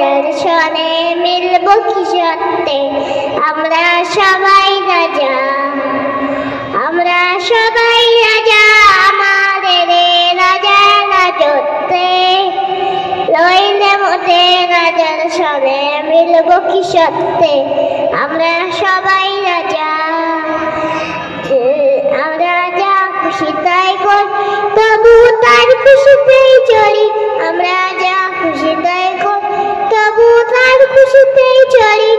দর্শনে মিলব কি সত্যে আমরা সবাই রাজা, আমরা সবাই রাজা আমাদের রাজা রাজত্বে। লইলে মোটে রাজার সনে মিলব কি সত্যে আমরা সবাই রাজা। আমরা যা খুশি তাই করি তবু তার খুশিতেই চলি, আমরা যা খুশি তাই করি তবু তার খুশিতেই চলি।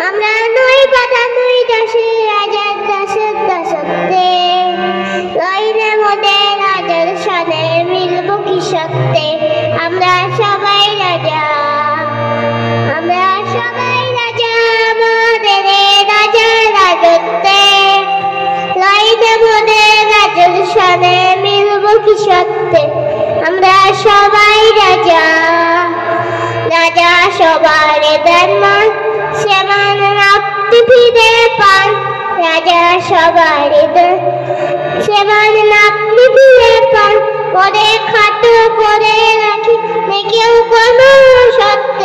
আমরা নই বাধা নই দাসী রাজার দাসের দাসত্বে। লইলে মোটে রাজার সনে মিলব কি সত্যে আমরা সবাই রাজা, আমরা সবাই রাজা আমাদের রাজা রাজত্বে। লইলে মোটে রাজার সনে মিলব কি সত্যে আমরা সবাই রাজা। রাজা সবার দেন মান সে মান আপনি ফিরে পান, রাজা সবার দেন সে মান আপনি ফিরে পান। করে খাটো করে রাখি কেউ কোনো সত্য